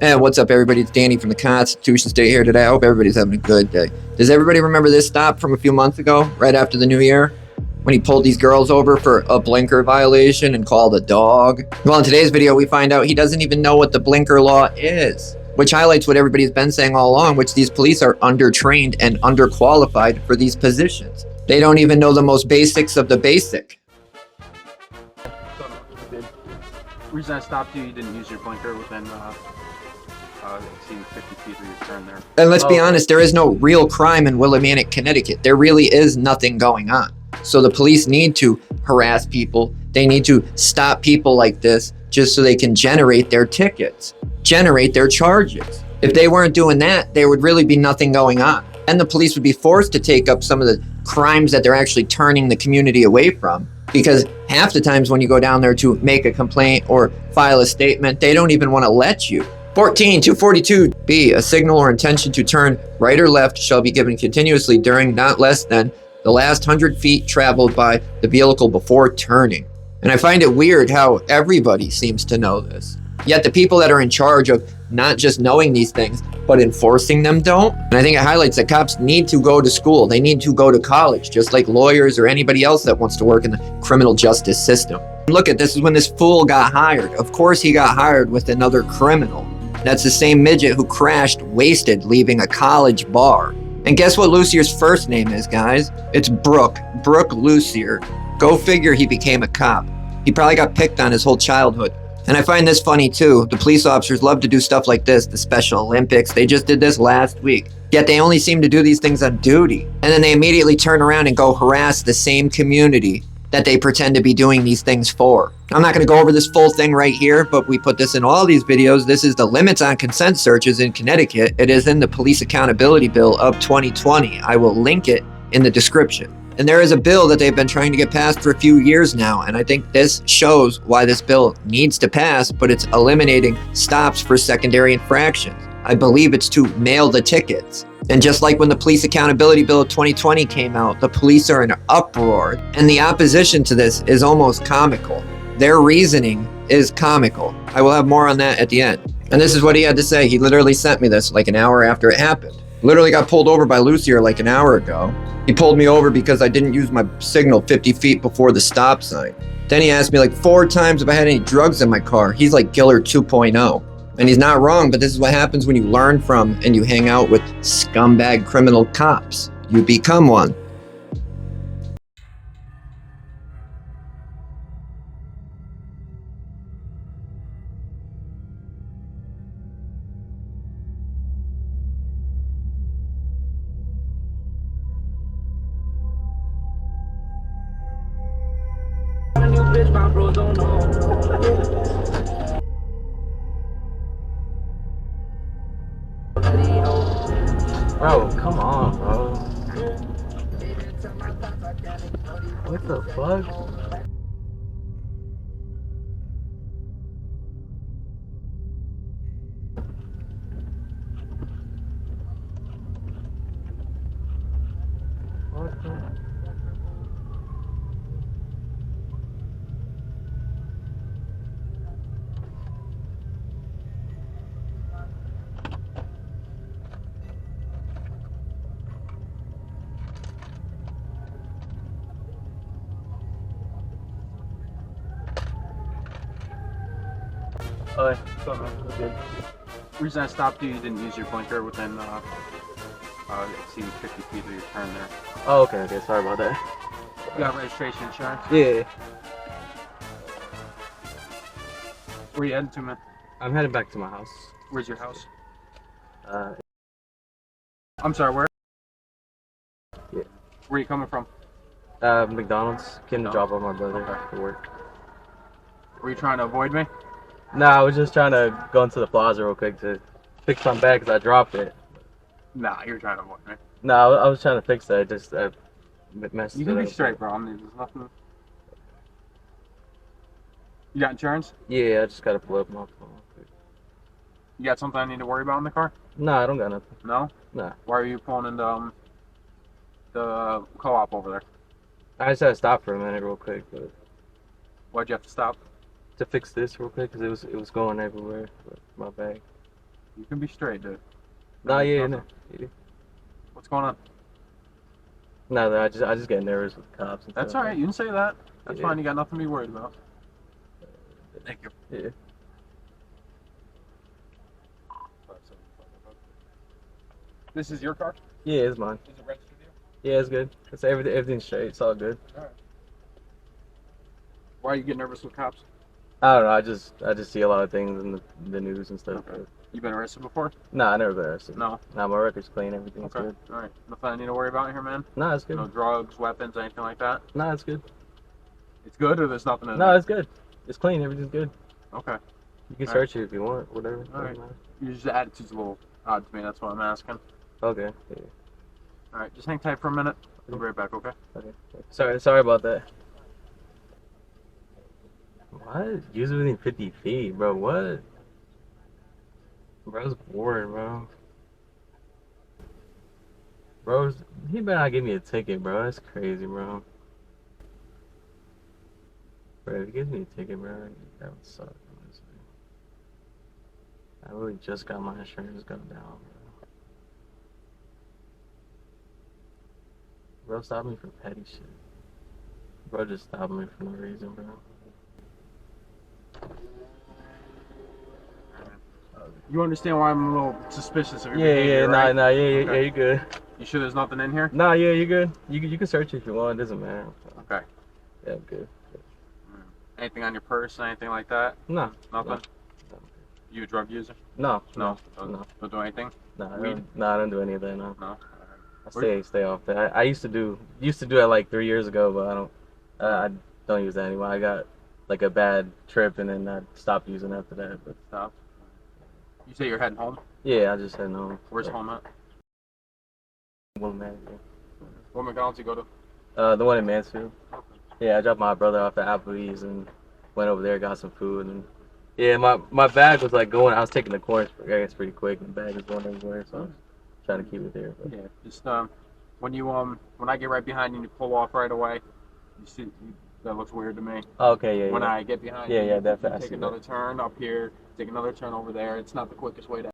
Hey, what's up, everybody? It's Danny from the Constitution State here today. I hope everybody's having a good day. Does everybody remember this stop from a few months ago, right after the new year, when he pulled these girls over for a blinker violation and called a dog? Well, in today's video, we find out he doesn't even know what the blinker law is, which highlights what everybody's been saying all along, which these police are undertrained and underqualified for these positions. They don't even know the most basics of the basic. The reason I stopped you, you didn't use your blinker within exceeding 50 feet of your turn there. And let's be honest, there is no real crime in Willimantic, Connecticut. There really is nothing going on. So the police need to harass people. They need to stop people like this just so they can generate their tickets, generate their charges. If they weren't doing that, there would really be nothing going on. And the police would be forced to take up some of the crimes that they're actually turning the community away from. Because half the times when you go down there to make a complaint or file a statement, they don't even want to let you. 14-242B, a signal or intention to turn right or left shall be given continuously during not less than the last 100 feet traveled by the vehicle before turning. And I find it weird how everybody seems to know this. Yet the people that are in charge of not just knowing these things, but enforcing them don't. And I think it highlights that cops need to go to school. They need to go to college, just like lawyers or anybody else that wants to work in the criminal justice system. Look at this, is when this fool got hired. Of course he got hired with another criminal. That's the same midget who crashed wasted leaving a college bar. And guess what Lussier's first name is, guys? It's Brook. Brook Lussier. Go figure he became a cop. He probably got picked on his whole childhood. And I find this funny too. The police officers love to do stuff like this, the Special Olympics. They just did this last week. Yet they only seem to do these things on duty. And then they immediately turn around and go harass the same community that they pretend to be doing these things for. I'm not going to go over this full thing right here, but we put this in all these videos. This is the limits on consent searches in Connecticut. It is in the Police Accountability Bill of 2020. I will link it in the description. And there is a bill that they've been trying to get passed for a few years now, and I think this shows why this bill needs to pass, but it's eliminating stops for secondary infractions. I believe it's to mail the tickets. And just like when the Police Accountability Bill of 2020 came out, the police are in an uproar, and the opposition to this is almost comical. Their reasoning is comical. I will have more on that at the end. And this is what he had to say. He literally sent me this like an hour after it happened. Literally got pulled over by Lussier like an hour ago. He pulled me over because I didn't use my signal 50 feet before the stop sign. Then he asked me like 4 times if I had any drugs in my car. He's like Giller 2.0. And he's not wrong, but this is what happens when you learn from and you hang out with scumbag criminal cops. You become one. Bro, come on, bro. What the fuck? What the? Good. Reason I stopped you, you didn't use your blinker within exceeding 50 feet of your turn there. Oh, okay, sorry about that. You got registration insurance? Yeah. Where you heading to, man? I'm heading back to my house. Where's your house? Uh, I'm sorry, where? Yeah. Where are you coming from? McDonald's. Came to drop off my brother for work. Were you trying to avoid me? Nah, I was just trying to go into the plaza real quick to fix my bag because I dropped it. Nah, you're trying to avoid me. Nah, I was trying to fix that. Just messed You it can be up. straight, bro. I mean, there's nothing. You got insurance? Yeah, I just gotta pull up my phone. You got something I need to worry about in the car? Nah, I don't got nothing. No? Nah. Why are you pulling into the co-op over there? I just had to stop for a minute real quick, but Why'd you have to stop? to fix this real quick because it was going everywhere with my bag. You can be straight, dude. Nah, yeah, no. What's going on? No, I just get nervous with cops and That's stuff. all right. You can say that. That's Yeah. fine. You got nothing to be worried about. Thank you. Yeah. This is your car? Yeah, it's mine. Is it registered here? Yeah, it's good. It's everything's straight. It's all good. All right. Why are you getting nervous with cops? I don't know. I just see a lot of things in the news and stuff. Okay. You been arrested before? Nah, I never been arrested. No. Nah, my record's clean. Everything's Okay. good. All right. Nothing I need to worry about here, man? Nah, it's good. No drugs, weapons, anything like that? Nah, it's good. It's good or there's nothing in No, there? it's good. It's clean. Everything's good. Okay. You can All search it if you want. Whatever. All right. Doesn't matter. Your just attitude's a little odd to me. That's what I'm asking. Okay. Yeah. All right. Just hang tight for a minute. I'll be right back, okay? Okay. Sorry about that. What? Use it within 50 feet, bro. What? Bro's boring, bro. He better not give me a ticket, bro. That's crazy, bro. Bro, if he gives me a ticket, bro, that would suck. Honestly. I really just got my insurance go down, bro. Bro, stop me for petty shit. Bro, just stopped me for no reason, bro. You understand why I'm a little suspicious of your Yeah, behavior, right? yeah, Okay. yeah, you're good. You sure there's nothing in here? Nah, yeah, you're good. You can search it if you want. It doesn't matter. Okay. Yeah, I'm good. Anything on your purse, anything like that? No. Nothing? No. You a drug user? No. No. No. Don't do anything? Nah, Weed? I don't do any of that. No. No. I stay off that. I used to do it like 3 years ago, but I don't use that anymore. I got like a bad trip and then I stopped using after that. But Stop. You say you're heading home? yeah, I just said no. Where's home at? Willimantic. What McDonald's you go to? The one in Mansfield. Yeah, I dropped my brother off at Applebee's and went over there, got some food, and yeah, my bag was like going. I was taking the corners, I guess, pretty quick, and the bag was going everywhere, so I was trying to keep it there. But. Yeah. Just when I get right behind you and you pull off right away, you see that looks weird to me. Okay, yeah. When yeah. I get behind Yeah, you, yeah, that you fast. take another turn up here, take another turn over there. It's not the quickest way to.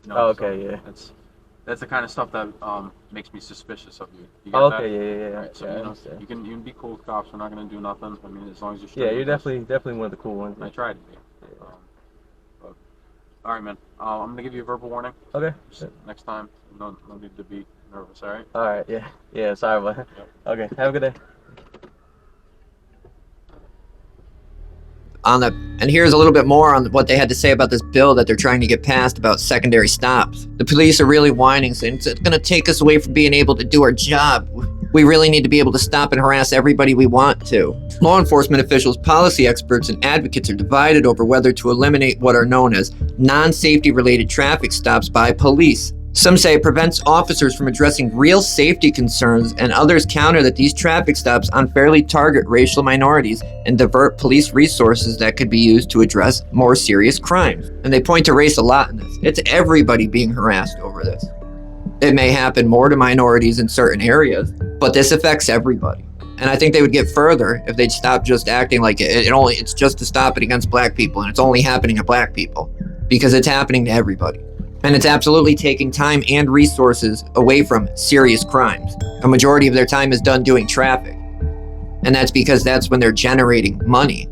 Oh, okay, yeah. That's the kind of stuff that makes me suspicious of you. You get that? Okay, yeah. Right, so yeah, I you know, understand. you can be cool with cops. We're not gonna do nothing. I mean, as long as you're. Yeah, straight you're with us. definitely one of the cool ones. I try to be. But, all right, man. I'm gonna give you a verbal warning. Okay. Just next time, no need to be nervous. All right. All right. Yeah. Sorry about that. Yep. Okay. Have a good day. And here's a little bit more on what they had to say about this bill that they're trying to get passed about secondary stops. The police are really whining, saying it's going to take us away from being able to do our job. We really need to be able to stop and harass everybody we want to. Law enforcement officials, policy experts, and advocates are divided over whether to eliminate what are known as non-safety related traffic stops by police. Some say it prevents officers from addressing real safety concerns, and others counter that these traffic stops unfairly target racial minorities and divert police resources that could be used to address more serious crimes. And they point to race a lot in this. It's everybody being harassed over this. It may happen more to minorities in certain areas, but this affects everybody. And I think they would get further if they'd stop just acting like it's just to stop it against black people, and it's only happening to black people, because it's happening to everybody. And it's absolutely taking time and resources away from serious crimes. A majority of their time is done doing traffic. And that's because that's when they're generating money.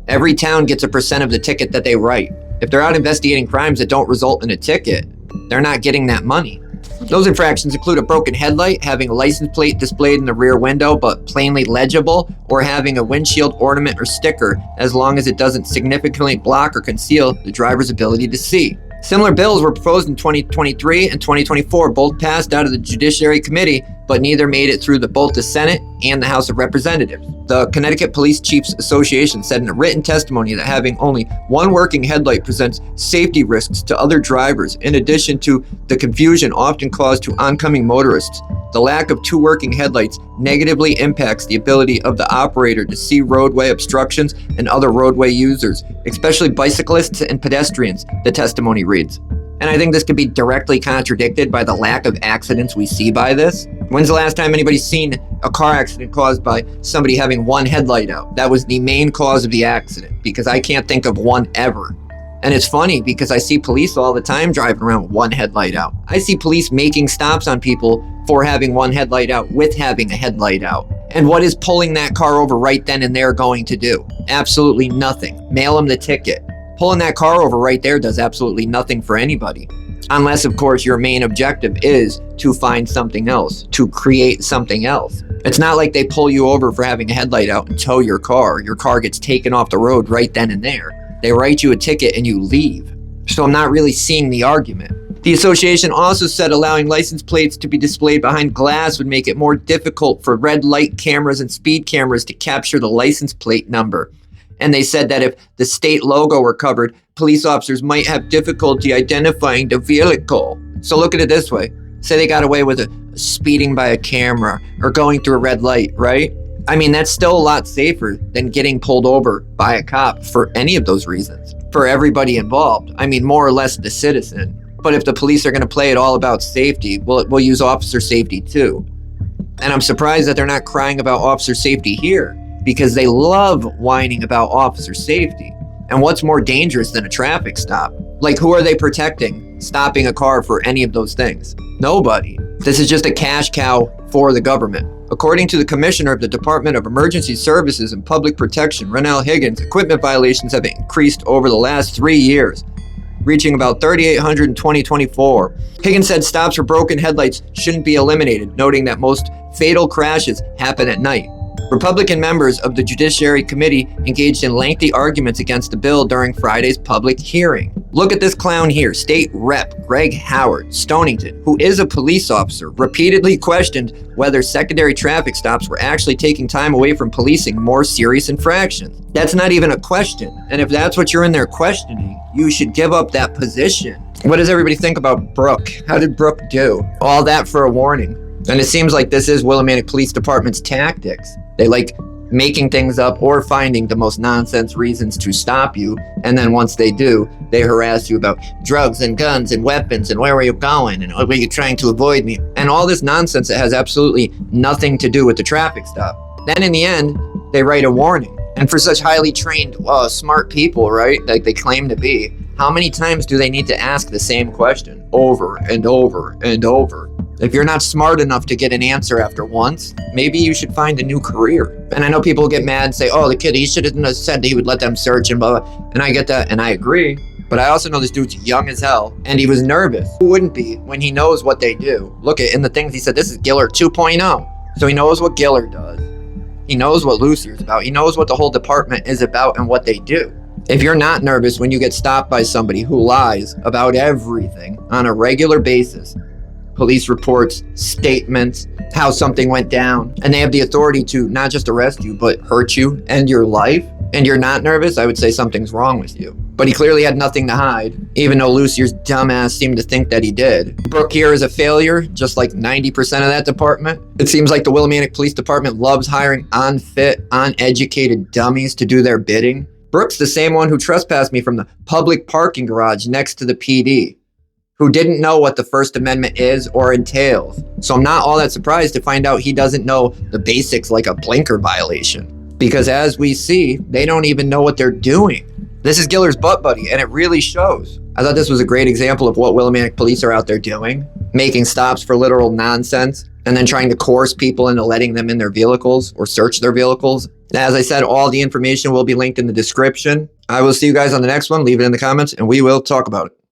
Every town gets a percent of the ticket that they write. If they're out investigating crimes that don't result in a ticket, they're not getting that money. Those infractions include a broken headlight, having a license plate displayed in the rear window but plainly legible, or having a windshield ornament or sticker as long as it doesn't significantly block or conceal the driver's ability to see. Similar bills were proposed in 2023 and 2024, both passed out of the Judiciary Committee, but neither made it through both the Senate and the House of Representatives. The Connecticut Police Chiefs Association said in a written testimony that having only one working headlight presents safety risks to other drivers, in addition to the confusion often caused to oncoming motorists. The lack of two working headlights negatively impacts the ability of the operator to see roadway obstructions and other roadway users, especially bicyclists and pedestrians, the testimony reads. And I think this could be directly contradicted by the lack of accidents we see by this. When's the last time anybody's seen a car accident caused by somebody having one headlight out? That was the main cause of the accident, because I can't think of one ever. And it's funny because I see police all the time driving around with one headlight out. I see police making stops on people for having one headlight out with having a headlight out. And what is pulling that car over right then and there going to do? Absolutely nothing. Mail them the ticket. Pulling that car over right there does absolutely nothing for anybody. Unless, of course, your main objective is to find something else, to create something else. It's not like they pull you over for having a headlight out and tow your car. Your car gets taken off the road right then and there. They write you a ticket and you leave. So I'm not really seeing the argument. The association also said allowing license plates to be displayed behind glass would make it more difficult for red light cameras and speed cameras to capture the license plate number. And they said that if the state logo were covered, police officers might have difficulty identifying the vehicle. So look at it this way. Say they got away with a speeding by a camera or going through a red light, right? I mean, that's still a lot safer than getting pulled over by a cop for any of those reasons. For everybody involved. I mean, more or less the citizen. But if the police are going to play it all about safety, we'll use officer safety too. And I'm surprised that they're not crying about officer safety here, because they love whining about officer safety. And what's more dangerous than a traffic stop? Like, who are they protecting stopping a car for any of those things? Nobody. This is just a cash cow for the government. According to the commissioner of the Department of Emergency Services and Public Protection, Rennell Higgins, equipment violations have increased over the last 3 years, reaching about 3,800 in 2024. Higgins said stops for broken headlights shouldn't be eliminated, noting that most fatal crashes happen at night. Republican members of the Judiciary Committee engaged in lengthy arguments against the bill during Friday's public hearing. Look at this clown here. State Rep. Greg Howard, Stonington, who is a police officer, repeatedly questioned whether secondary traffic stops were actually taking time away from policing more serious infractions. That's not even a question. And if that's what you're in there questioning, you should give up that position. What does everybody think about Brook? How did Brook do? All that for a warning. And it seems like this is Willimantic Police Department's tactics. They like making things up or finding the most nonsense reasons to stop you. And then once they do, they harass you about drugs and guns and weapons and where are you going and were you trying to avoid me? And all this nonsense that has absolutely nothing to do with the traffic stop. Then in the end, they write a warning. And for such highly trained, smart people, right, like they claim to be, how many times do they need to ask the same question over and over and over? If you're not smart enough to get an answer after once, maybe you should find a new career. And I know people get mad and say, oh, the kid, he shouldn't have said he would let them search and blah, blah. And I get that, and I agree. But I also know this dude's young as hell, and he was nervous. Who wouldn't be when he knows what they do? Look at in the things he said, this is Giller 2.0. So he knows what Giller does. He knows what Lussier's about. He knows what the whole department is about and what they do. If you're not nervous when you get stopped by somebody who lies about everything on a regular basis, police reports, statements, how something went down, and they have the authority to not just arrest you, but hurt you and your life, and you're not nervous, I would say something's wrong with you. But he clearly had nothing to hide, even though Lussier's dumbass seemed to think that he did. Brook here is a failure, just like 90% of that department. It seems like the Willimantic Police Department loves hiring unfit, uneducated dummies to do their bidding. Brook's the same one who trespassed me from the public parking garage next to the PD, who didn't know what the First Amendment is or entails. So I'm not all that surprised to find out he doesn't know the basics like a blinker violation. Because as we see, they don't even know what they're doing. This is Giller's butt buddy, and it really shows. I thought this was a great example of what Willimantic police are out there doing, making stops for literal nonsense, and then trying to coerce people into letting them in their vehicles or search their vehicles. As I said, all the information will be linked in the description. I will see you guys on the next one. Leave it in the comments, and we will talk about it.